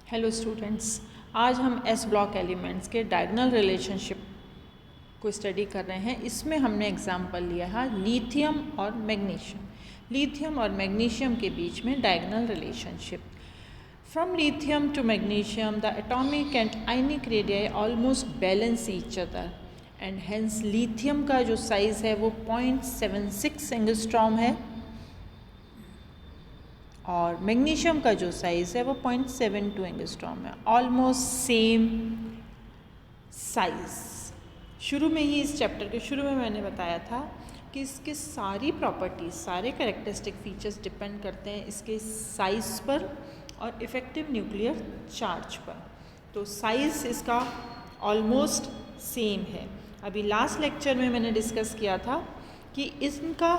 Hello students, आज हम S block elements के डायगोनल रिलेशनशिप को स्टडी कर रहे हैं। इसमें हमने एग्जांपल लिया है लिथियम और मैग्नीशियम। लिथियम और मैग्नीशियम के बीच में diagonal relationship. From lithium to magnesium the atomic and ionic radii almost balance each other and hence lithium का जो साइज़ है वो 0.76 एंगस्ट्रॉम है और मैग्नीशियम का जो साइज़ है वो 0.72 एंगस्ट्रॉम है। Almost same size. शुरू में ही इस चैप्टर के शुरू में मैंने बताया था कि इसके सारी प्रॉपर्टीज़, सारे कैरेक्टरिस्टिक फीचर्स डिपेंड करते हैं इसके साइज़ पर और इफ़ेक्टिव न्यूक्लियर चार्ज पर। तो साइज़ इसका ऑलमोस्ट सेम है। अभी लास्ट लेक्चर में मैंने डिस्कस किया था कि इनका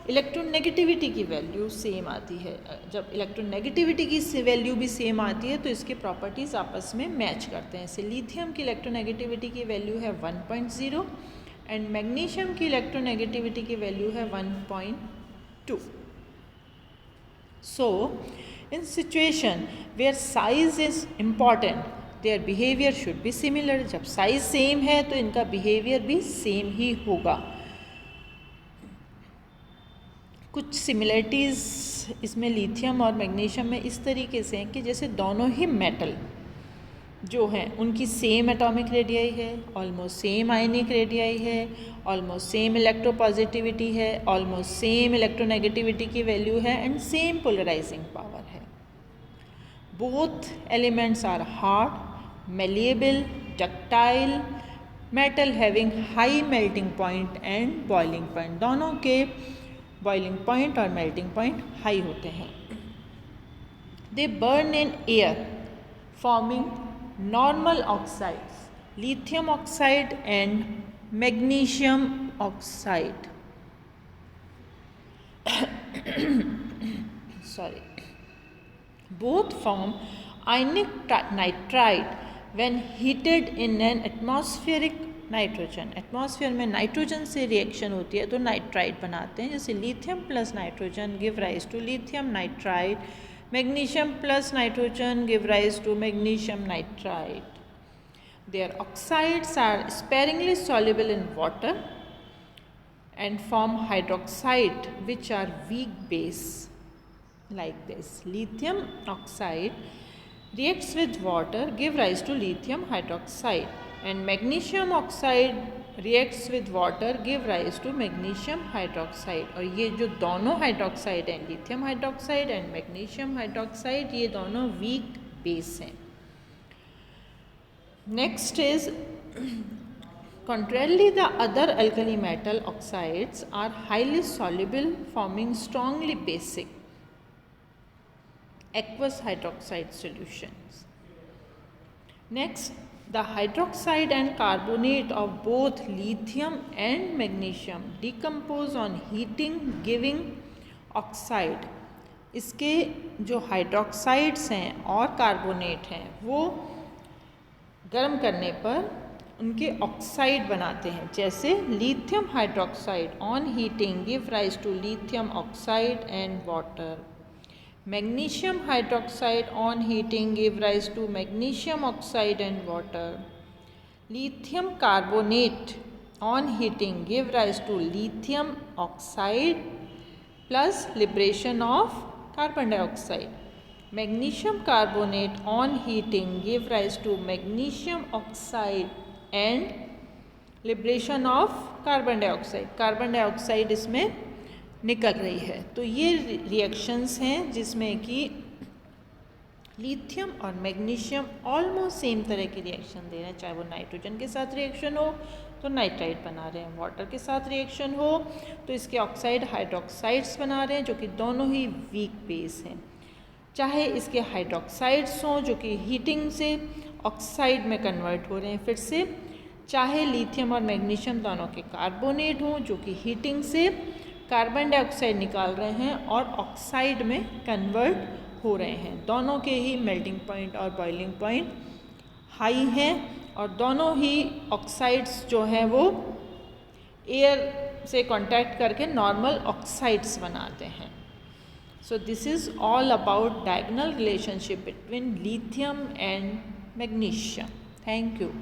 इलेक्ट्रोनेगेटिविटी की वैल्यू सेम आती है। जब इलेक्ट्रोनेगेटिविटी की वैल्यू भी सेम आती है तो इसके प्रॉपर्टीज़ आपस में मैच करते हैं। जैसे लिथियम की इलेक्ट्रोनेगेटिविटी की वैल्यू है 1.0 एंड मैग्नीशियम की इलेक्ट्रोनेगेटिविटी की वैल्यू है 1.2। So in situation where size is important their behaviour should be similar. जब साइज सेम है तो इनका बिहेवियर भी सेम ही होगा। कुछ सिमिलरिटीज़ इसमें लिथियम और मैग्नीशियम में इस तरीके से हैं कि जैसे दोनों ही मेटल जो हैं उनकी सेम एटॉमिक रेडियाई है, ऑलमोस्ट सेम आयनिक रेडियाई है, ऑलमोस्ट सेम इलेक्ट्रोपॉजिटिविटी है, ऑलमोस्ट सेम इलेक्ट्रोनेगेटिविटी की वैल्यू है एंड सेम पोलराइजिंग पावर है। Both elements are hard, malleable, ductile, metal having high melting point and boiling point। दोनों के boiling point और melting point high होते हैं। They burn in air forming normal oxides, lithium oxide and magnesium oxide. Sorry, both form ionic nitride when heated in an atmospheric nitrogen. Atmosphere में nitrogen से reaction होती है तो nitride बनाते हैं। जैसे lithium plus nitrogen give rise to lithium nitride, magnesium plus nitrogen give rise to magnesium nitride. Their oxides are sparingly soluble in water and form hydroxide which are weak base like this. Lithium oxide reacts with water give rise to lithium hydroxide and magnesium oxide reacts with water give rise to magnesium hydroxide। और ये जो दोनों hydroxide हैं, lithium hydroxide and magnesium hydroxide, ये दोनों weak base हैं। Next is contrarily the other alkali metal oxides are highly soluble forming strongly basic aqueous hydroxide solutions। Next, the hydroxide and carbonate of both lithium and magnesium decompose on heating giving oxide। इसके जो hydroxides हैं और carbonate हैं वो गर्म करने पर उनके ऑक्साइड बनाते हैं। जैसे lithium hydroxide on heating give rise to lithium oxide and water, magnesium hydroxide on heating give rise to magnesium oxide and water, lithium carbonate on heating give rise to lithium oxide plus liberation of carbon dioxide, magnesium carbonate on heating give rise to magnesium oxide and liberation of carbon dioxide। Carbon dioxide इसमें निकल रही है। तो ये reactions हैं जिसमें कि lithium और मैग्नीशियम ऑलमोस्ट सेम तरह की रिएक्शन दे रहे हैं। चाहे वो नाइट्रोजन के साथ रिएक्शन हो तो नाइट्राइड बना रहे हैं, वाटर के साथ रिएक्शन हो तो इसके ऑक्साइड हाइड्रोक्साइड्स बना रहे हैं जो कि दोनों ही वीक बेस हैं। चाहे इसके हाइड्रोक्साइड्स हों जो कि हीटिंग से ऑक्साइड में कन्वर्ट हो रहे हैं फिर से, चाहे लिथियम और मैग्नीशियम दोनों के कार्बोनेट हों जो कि हीटिंग से कार्बन डाइऑक्साइड निकाल रहे हैं और ऑक्साइड में कन्वर्ट हो रहे हैं। दोनों के ही मेल्टिंग पॉइंट और बॉइलिंग पॉइंट हाई हैं और दोनों ही ऑक्साइड्स जो हैं वो एयर से कांटेक्ट करके नॉर्मल ऑक्साइड्स बनाते हैं। So this is all about diagonal relationship between lithium and magnesium. Thank you.